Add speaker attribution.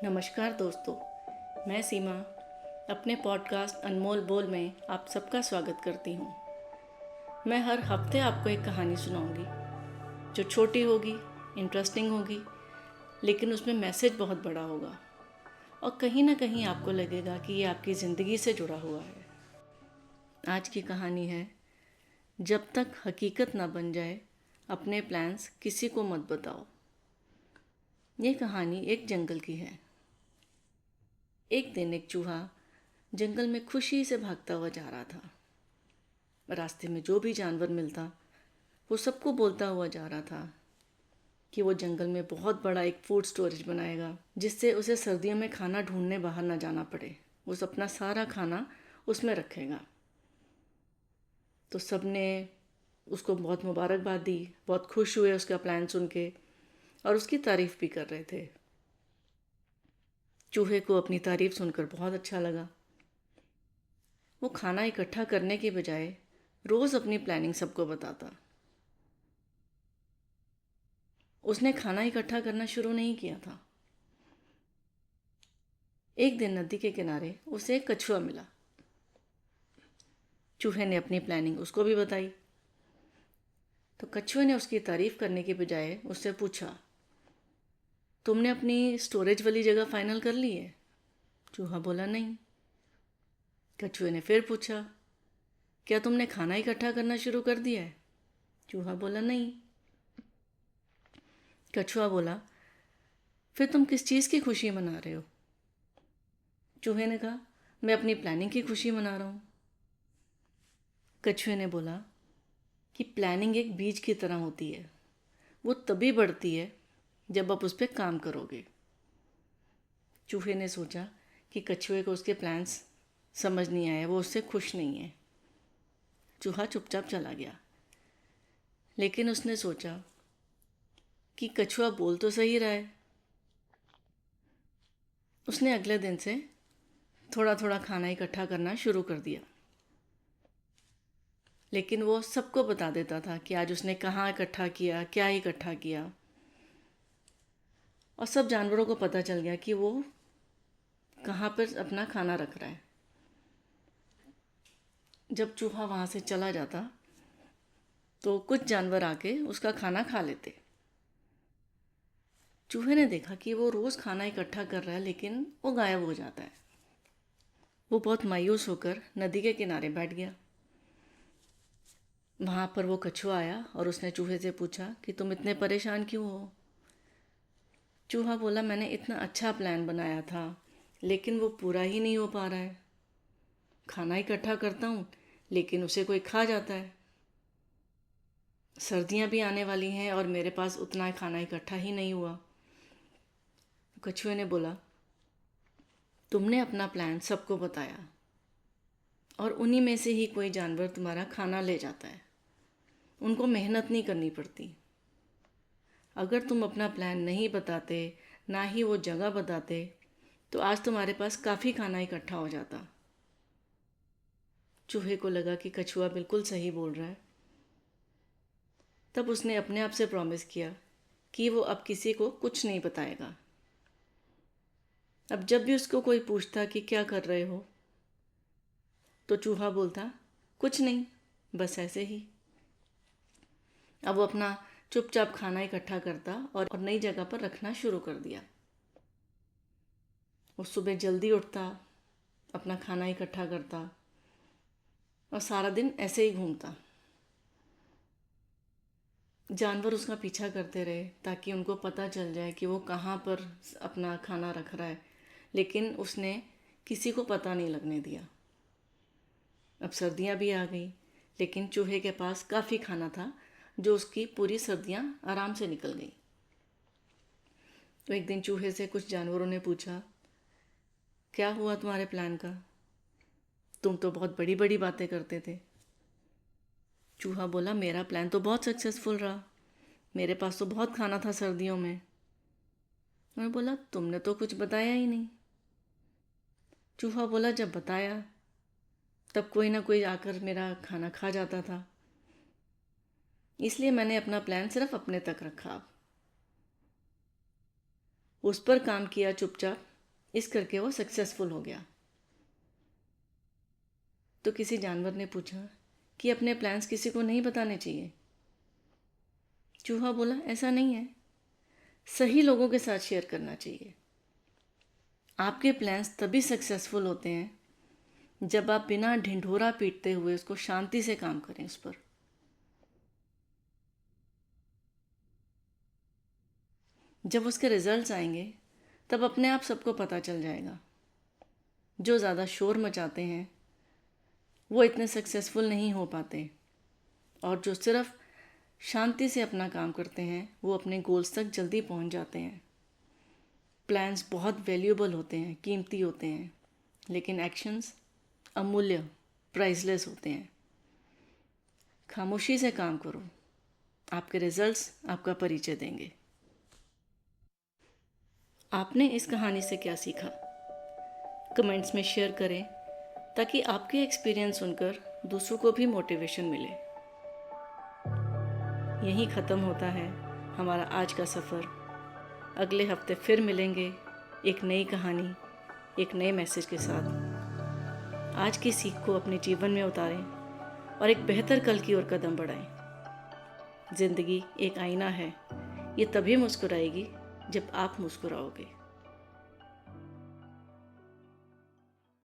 Speaker 1: नमस्कार दोस्तों, मैं सीमा अपने पॉडकास्ट अनमोल बोल में आप सबका स्वागत करती हूँ। मैं हर हफ्ते आपको एक कहानी सुनाऊंगी जो छोटी होगी, इंटरेस्टिंग होगी, लेकिन उसमें मैसेज बहुत बड़ा होगा और कहीं ना कहीं आपको लगेगा कि ये आपकी ज़िंदगी से जुड़ा हुआ है। आज की कहानी है, जब तक हकीकत ना बन जाए अपने प्लान्स किसी को मत बताओ। ये कहानी एक जंगल की है। एक दिन एक चूहा जंगल में खुशी से भागता हुआ जा रहा था। रास्ते में जो भी जानवर मिलता वो सबको बोलता हुआ जा रहा था कि वो जंगल में बहुत बड़ा एक फूड स्टोरेज बनाएगा, जिससे उसे सर्दियों में खाना ढूंढने बाहर ना जाना पड़े। वो अपना सारा खाना उसमें रखेगा। तो सबने उसको बहुत मुबारकबाद दी, बहुत खुश हुए उसका प्लान सुन के और उसकी तारीफ़ भी कर रहे थे। चूहे को अपनी तारीफ़ सुनकर बहुत अच्छा लगा। वो खाना इकट्ठा करने के बजाय रोज़ अपनी प्लानिंग सबको बताता। उसने खाना इकट्ठा करना शुरू नहीं किया था। एक दिन नदी के किनारे उसे एक कछुआ मिला। चूहे ने अपनी प्लानिंग उसको भी बताई। तो कछुए ने उसकी तारीफ करने के बजाय उससे पूछा, तुमने अपनी स्टोरेज वाली जगह फाइनल कर ली है? चूहा बोला, नहीं। कछुए ने फिर पूछा, क्या तुमने खाना इकट्ठा करना शुरू कर दिया है? चूहा बोला, नहीं। कछुआ बोला, फिर तुम किस चीज़ की खुशी मना रहे हो? चूहे ने कहा, मैं अपनी प्लानिंग की खुशी मना रहा हूँ। कछुए ने बोला कि प्लानिंग एक बीज की तरह होती है। वो तभी बढ़ती है जब आप उस पर काम करोगे। चूहे ने सोचा कि कछुए को उसके प्लान्स समझ नहीं आए, वो उससे खुश नहीं है। चूहा चुपचाप चला गया। लेकिन उसने सोचा कि कछुआ बोल तो सही रहा है। उसने अगले दिन से थोड़ा थोड़ा खाना इकट्ठा करना शुरू कर दिया। लेकिन वो सबको बता देता था कि आज उसने कहाँ इकट्ठा किया, क्या इकट्ठा किया। और सब जानवरों को पता चल गया कि वो कहाँ पर अपना खाना रख रहा है। जब चूहा वहाँ से चला जाता तो कुछ जानवर आके उसका खाना खा लेते। चूहे ने देखा कि वो रोज़ खाना इकट्ठा कर रहा है, लेकिन वो गायब हो जाता है। वो बहुत मायूस होकर नदी के किनारे बैठ गया। वहाँ पर वो कछुआ आया और उसने चूहे से पूछा कि तुम इतने परेशान क्यों हो? चूहा बोला, मैंने इतना अच्छा प्लान बनाया था, लेकिन वो पूरा ही नहीं हो पा रहा है। खाना इकट्ठा करता हूँ, लेकिन उसे कोई खा जाता है। सर्दियाँ भी आने वाली हैं और मेरे पास उतना खाना इकट्ठा ही नहीं हुआ। कछुए ने बोला, तुमने अपना प्लान सबको बताया और उन्हीं में से ही कोई जानवर तुम्हारा खाना ले जाता है। उनको मेहनत नहीं करनी पड़ती। अगर तुम अपना प्लान नहीं बताते, ना ही वो जगह बताते, तो आज तुम्हारे पास काफ़ी खाना इकट्ठा हो जाता। चूहे को लगा कि कछुआ बिल्कुल सही बोल रहा है। तब उसने अपने आप से प्रॉमिस किया कि वो अब किसी को कुछ नहीं बताएगा। अब जब भी उसको कोई पूछता कि क्या कर रहे हो, तो चूहा बोलता, कुछ नहीं, बस ऐसे ही। अब वो अपना चुपचाप खाना इकट्ठा करता और नई जगह पर रखना शुरू कर दिया। वो सुबह जल्दी उठता, अपना खाना इकट्ठा करता और सारा दिन ऐसे ही घूमता। जानवर उसका पीछा करते रहे ताकि उनको पता चल जाए कि वो कहाँ पर अपना खाना रख रहा है, लेकिन उसने किसी को पता नहीं लगने दिया। अब सर्दियाँ भी आ गई, लेकिन चूहे के पास काफ़ी खाना था, जो उसकी पूरी सर्दियाँ आराम से निकल गई। तो एक दिन चूहे से कुछ जानवरों ने पूछा, क्या हुआ तुम्हारे प्लान का? तुम तो बहुत बड़ी बड़ी बातें करते थे। चूहा बोला, मेरा प्लान तो बहुत सक्सेसफुल रहा, मेरे पास तो बहुत खाना था सर्दियों में। मैं बोला, तुमने तो कुछ बताया ही नहीं। चूहा बोला, जब बताया तब कोई ना कोई आकर मेरा खाना खा जाता था, इसलिए मैंने अपना प्लान सिर्फ अपने तक रखा। उस पर काम किया चुपचाप इस करके वो सक्सेसफुल हो गया। तो किसी जानवर ने पूछा कि अपने प्लान्स किसी को नहीं बताने चाहिए। चूहा बोला, ऐसा नहीं है, सही लोगों के साथ शेयर करना चाहिए। आपके प्लान्स तभी सक्सेसफुल होते हैं जब आप बिना ढिंढोरा पीटते हुए उसको शांति से काम करें उस पर। जब उसके रिजल्ट्स आएंगे तब अपने आप सबको पता चल जाएगा। जो ज़्यादा शोर मचाते हैं वो इतने सक्सेसफुल नहीं हो पाते, और जो सिर्फ शांति से अपना काम करते हैं वो अपने गोल्स तक जल्दी पहुंच जाते हैं। प्लान्स बहुत वैल्यूएबल होते हैं, कीमती होते हैं, लेकिन एक्शंस अमूल्य, प्राइसलेस होते हैं। खामोशी से काम करो, आपके रिजल्ट्स आपका परिचय देंगे। आपने इस कहानी से क्या सीखा? कमेंट्स में शेयर करें ताकि आपके एक्सपीरियंस सुनकर दूसरों को भी मोटिवेशन मिले। यहीं ख़त्म होता है हमारा आज का सफ़र। अगले हफ्ते फिर मिलेंगे एक नई कहानी, एक नए मैसेज के साथ। आज की सीख को अपने जीवन में उतारें और एक बेहतर कल की ओर कदम बढ़ाएं। ज़िंदगी एक आईना है, ये तभी मुस्कुराएगी जब आप मुस्कुराओगे।